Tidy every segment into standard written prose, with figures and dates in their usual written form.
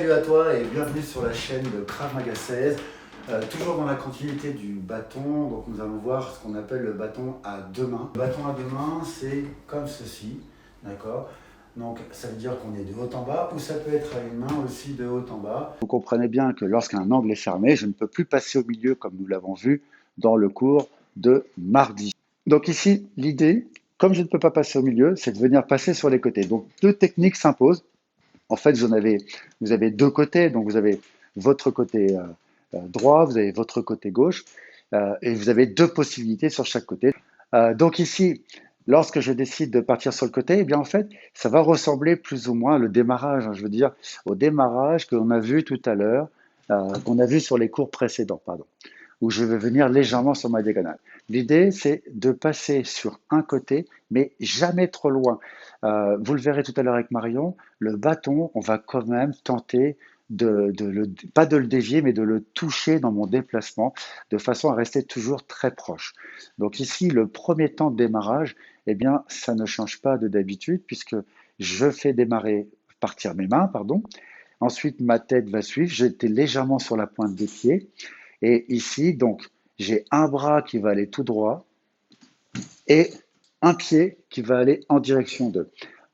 Salut à toi et bienvenue sur la chaîne de Krav Maga 16. Toujours dans la continuité du bâton, donc nous allons voir ce qu'on appelle le bâton à deux mains. Le bâton à deux mains, c'est comme ceci, d'accord? Donc ça veut dire qu'on est de haut en bas ou ça peut être à une main aussi de haut en bas. Vous comprenez bien que lorsqu'un angle est fermé, je ne peux plus passer au milieu comme nous l'avons vu dans le cours de mardi. Donc ici, l'idée, comme je ne peux pas passer au milieu, c'est de venir passer sur les côtés. Donc deux techniques s'imposent. En fait, vous avez deux côtés, donc vous avez votre côté droit, vous avez votre côté gauche, et vous avez deux possibilités sur chaque côté. Donc ici, lorsque je décide de partir sur le côté, eh bien en fait, ça va ressembler plus ou moins le démarrage, hein, je veux dire, au démarrage qu'on a vu tout à l'heure, qu'on a vu sur les cours précédents, pardon, où je vais venir légèrement sur ma diagonale. L'idée, c'est de passer sur un côté, mais jamais trop loin. Vous le verrez tout à l'heure avec Marion, le bâton, on va quand même tenter pas de le dévier, mais de le toucher dans mon déplacement, de façon à rester toujours très proche. Donc ici, le premier temps de démarrage, eh bien, ça ne change pas de d'habitude, puisque je fais partir mes mains, pardon. Ensuite, ma tête va suivre, j'étais légèrement sur la pointe des pieds. Et ici, donc, j'ai un bras qui va aller tout droit et un pied qui va aller en direction d'eux.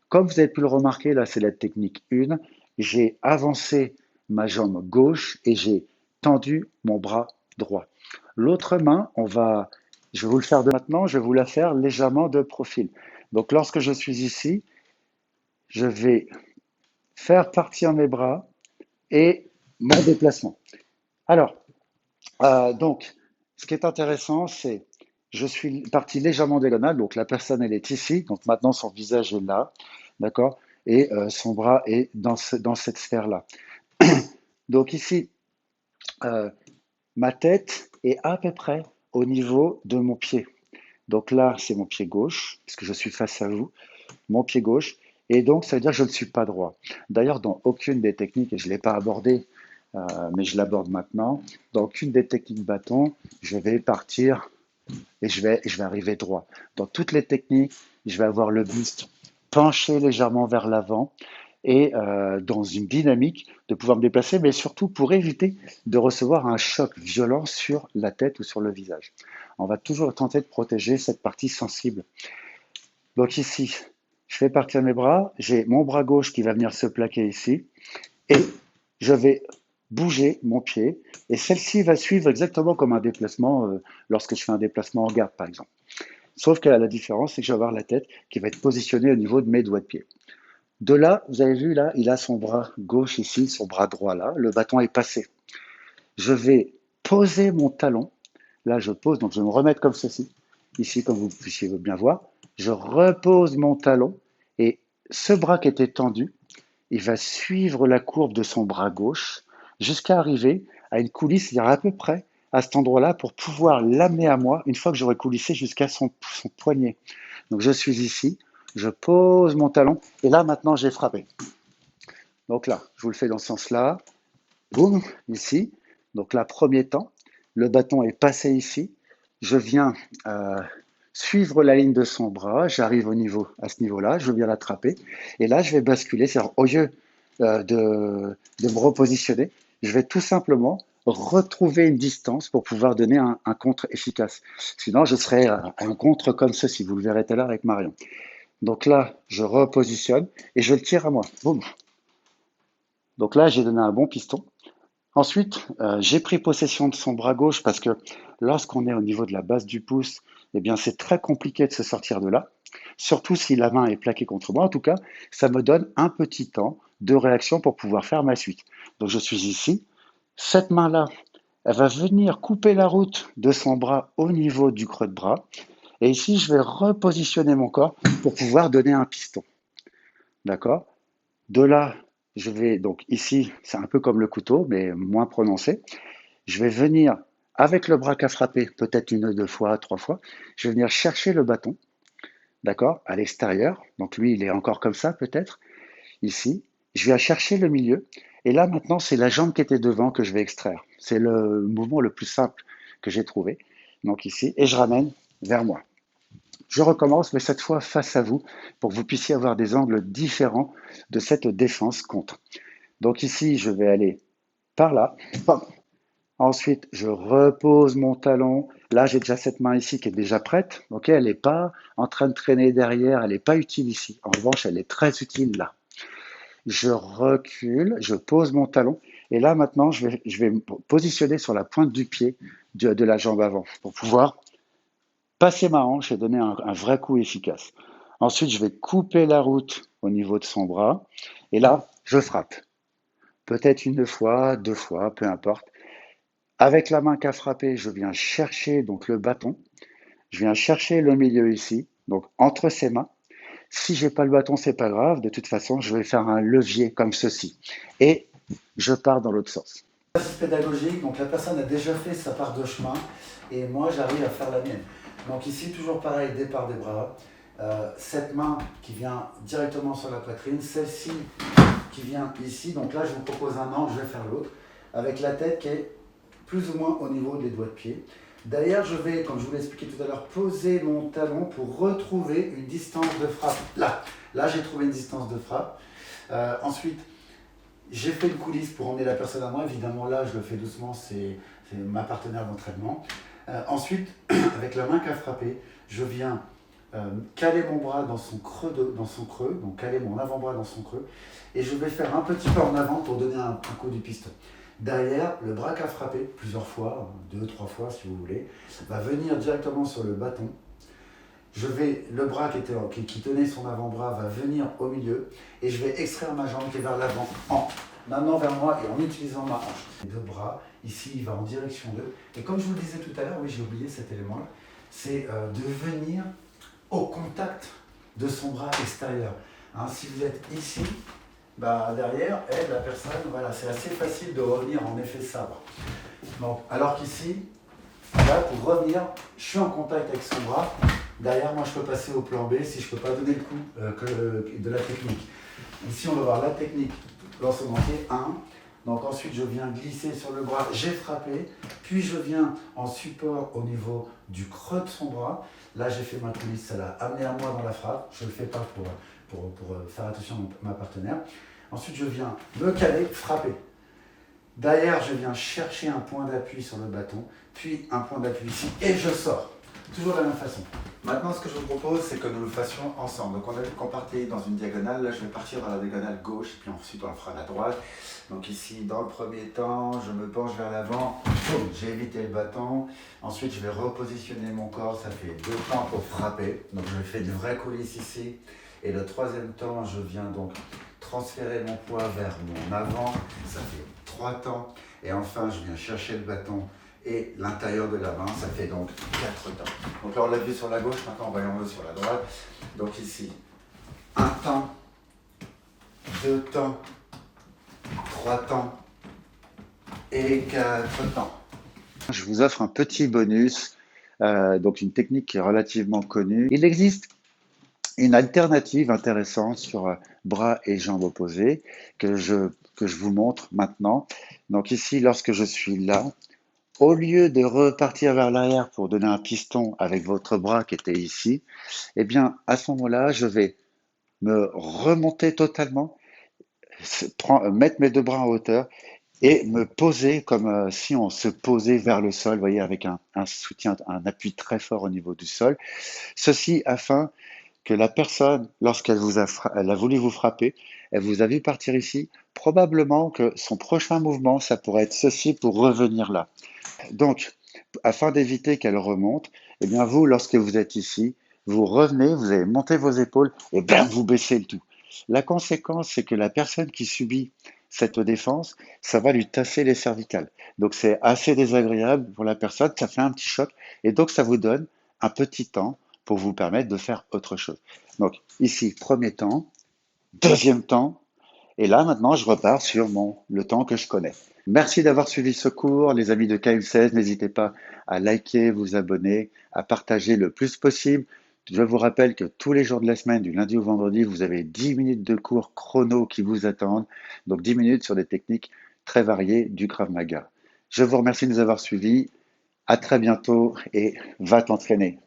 Comme vous avez pu le remarquer, là, c'est la technique 1. J'ai avancé ma jambe gauche et j'ai tendu mon bras droit. L'autre main, je vais vous le faire de maintenant, je vais vous la faire légèrement de profil. Donc, lorsque je suis ici, je vais faire partir mes bras et mon déplacement. Alors, donc, ce qui est intéressant, c'est je suis parti légèrement diagonale, donc la personne elle est ici, donc maintenant son visage est là, d'accord, et son bras est dans cette sphère-là. Donc ici, euh, ma tête est à peu près au niveau de mon pied. Donc là, c'est mon pied gauche, puisque je suis face à vous, mon pied gauche, et donc ça veut dire que je ne suis pas droit. D'ailleurs, dans aucune des techniques, et je ne l'ai pas abordé, mais je l'aborde maintenant, dans aucune des techniques bâton, je vais partir et je vais arriver droit. Dans toutes les techniques, je vais avoir le buste penché légèrement vers l'avant et dans une dynamique de pouvoir me déplacer, mais surtout pour éviter de recevoir un choc violent sur la tête ou sur le visage. On va toujours tenter de protéger cette partie sensible. Donc ici, je fais partir mes bras, j'ai mon bras gauche qui va venir se plaquer ici, et je vais bouger mon pied, et celle-ci va suivre exactement comme un déplacement lorsque je fais un déplacement en garde, par exemple. Sauf que la différence, c'est que je vais avoir la tête qui va être positionnée au niveau de mes doigts de pied. De là, vous avez vu, là, il a son bras gauche ici, son bras droit là, le bâton est passé. Je vais poser mon talon, là je pose, donc je vais me remettre comme ceci, ici comme vous puissiez bien voir, je repose mon talon, et ce bras qui était tendu, il va suivre la courbe de son bras gauche jusqu'à arriver à une coulisse, c'est-à-dire à peu près à cet endroit-là pour pouvoir l'amener à moi une fois que j'aurai coulissé jusqu'à son poignet. Donc je suis ici, je pose mon talon et là maintenant j'ai frappé. Donc là, je vous le fais dans ce sens-là, boum, ici. Donc là, premier temps, le bâton est passé ici, je viens suivre la ligne de son bras, j'arrive à ce niveau-là, je viens l'attraper, et là je vais basculer, c'est-à-dire au lieu de me repositionner, je vais tout simplement retrouver une distance pour pouvoir donner un contre efficace. Sinon, je serais un contre comme ceci, vous le verrez tout à l'heure avec Marion. Donc là, je repositionne et je le tire à moi. Boum. Donc là, j'ai donné un bon piston. Ensuite, j'ai pris possession de son bras gauche parce que lorsqu'on est au niveau de la base du pouce, eh bien, c'est très compliqué de se sortir de là, surtout si la main est plaquée contre moi. En tout cas, ça me donne un petit temps de réaction pour pouvoir faire ma suite. Donc, je suis ici. Cette main-là, elle va venir couper la route de son bras au niveau du creux de bras. Et ici, je vais repositionner mon corps pour pouvoir donner un piston. D'accord? De là, je vais, donc ici, c'est un peu comme le couteau, mais moins prononcé. Je vais venir, avec le bras qu'a frappé, peut-être une, deux fois, trois fois, je vais venir chercher le bâton, d'accord, à l'extérieur. Donc lui, il est encore comme ça, peut-être, ici. Je vais chercher le milieu. Et là, maintenant, c'est la jambe qui était devant que je vais extraire. C'est le mouvement le plus simple que j'ai trouvé. Donc ici, et je ramène vers moi. Je recommence, mais cette fois face à vous, pour que vous puissiez avoir des angles différents de cette défense contre. Donc ici, je vais aller par là. Hop. Ensuite, je repose mon talon. Là, j'ai déjà cette main ici qui est déjà prête. Ok, elle n'est pas en train de traîner derrière, elle n'est pas utile ici. En revanche, elle est très utile là. Je recule, je pose mon talon. Et là, maintenant, je vais me positionner sur la pointe du pied de la jambe avant pour pouvoir passer ma hanche et donner un vrai coup efficace. Ensuite, je vais couper la route au niveau de son bras. Et là, je frappe. Peut-être une fois, deux fois, peu importe. Avec la main qui a frappé, je viens chercher donc le bâton. Je viens chercher le milieu ici, donc entre ses mains. Si j'ai pas le bâton, c'est pas grave. De toute façon, je vais faire un levier comme ceci. Et je pars dans l'autre sens. C'est pédagogique, donc la personne a déjà fait sa part de chemin et moi j'arrive à faire la mienne. Donc ici, toujours pareil, départ des bras. Cette main qui vient directement sur la poitrine, celle-ci qui vient ici. Donc là, je vous propose un angle, je vais faire l'autre, avec la tête qui est plus ou moins au niveau des doigts de pied. D'ailleurs, je vais, comme je vous l'ai expliqué tout à l'heure, poser mon talon pour retrouver une distance de frappe. Là j'ai trouvé une distance de frappe. Ensuite, j'ai fait une coulisse pour emmener la personne à moi. Évidemment, là, je le fais doucement, c'est ma partenaire d'entraînement. Ensuite, avec la main qui a frappé, je viens caler mon bras dans son creux, donc caler mon avant-bras dans son creux, et je vais faire un petit pas en avant pour donner un coup du piston. Derrière, le bras qui a frappé plusieurs fois, 2-3 fois si vous voulez, va venir directement sur le bâton. Le bras qui tenait son avant-bras va venir au milieu et je vais extraire ma jambe qui est vers l'avant en amenant vers moi et en utilisant ma hanche. Les deux bras, ici il va en direction d'eux. Et comme je vous le disais tout à l'heure, oui j'ai oublié cet élément-là, c'est de venir au contact de son bras extérieur. Hein, si vous êtes ici, derrière, la personne, voilà, c'est assez facile de revenir en effet sabre. Donc, alors qu'ici, là, pour revenir, je suis en contact avec son bras. Derrière, moi, je peux passer au plan B si je ne peux pas donner le coup de la technique. Ici, on va voir la technique l'ensemble entier, 1. Donc ensuite, je viens glisser sur le bras, j'ai frappé, puis je viens en support au niveau du creux de son bras. Là, j'ai fait ma coulisse, ça l'a amené à moi dans la frappe. Je ne le fais pas pour faire attention à ma partenaire. Ensuite, je viens me caler, frapper. Derrière, je viens chercher un point d'appui sur le bâton, puis un point d'appui ici, et je sors. Toujours de la même façon. Maintenant, ce que je vous propose, c'est que nous le fassions ensemble. Donc, on a vu qu'on partait dans une diagonale. Là, je vais partir dans la diagonale gauche, puis ensuite, on le fera à la droite. Donc ici, dans le premier temps, je me penche vers l'avant. J'ai évité le bâton. Ensuite, je vais repositionner mon corps. Ça fait 2 temps pour frapper. Donc, je fais une vraie coulisse ici. Et le troisième temps, je viens donc transférer mon poids vers mon avant. Ça fait 3 temps. Et enfin, je viens chercher le bâton et l'intérieur de la main, ça fait donc 4 temps. Donc là, on l'a vu sur la gauche, maintenant voyons-le sur la droite. Donc ici, 1 temps, 2 temps, 3 temps et 4 temps. Je vous offre un petit bonus, donc une technique qui est relativement connue. Il existe une alternative intéressante sur bras et jambes opposés que je vous montre maintenant. Donc ici, lorsque je suis là, au lieu de repartir vers l'arrière pour donner un piston avec votre bras qui était ici, eh bien, à ce moment-là, je vais me remonter totalement, mettre mes 2 bras en hauteur et me poser comme si on se posait vers le sol, vous voyez, avec un soutien, un appui très fort au niveau du sol. Ceci afin que la personne, lorsqu'elle elle a voulu vous frapper, elle vous a vu partir ici, probablement que son prochain mouvement, ça pourrait être ceci pour revenir là. Donc, afin d'éviter qu'elle remonte, eh bien vous, lorsque vous êtes ici, vous revenez, vous allez monter vos épaules et bien vous baissez le tout. La conséquence, c'est que la personne qui subit cette défense, ça va lui tasser les cervicales. Donc c'est assez désagréable pour la personne, ça fait un petit choc et donc ça vous donne un petit temps pour vous permettre de faire autre chose. Donc ici, premier temps, deuxième temps, et là maintenant je repars sur le temps que je connais. Merci d'avoir suivi ce cours, les amis de KM16. N'hésitez pas à liker, vous abonner, à partager le plus possible. Je vous rappelle que tous les jours de la semaine, du lundi au vendredi, vous avez 10 minutes de cours chrono qui vous attendent. Donc 10 minutes sur des techniques très variées du Krav Maga. Je vous remercie de nous avoir suivis. À très bientôt et va t'entraîner.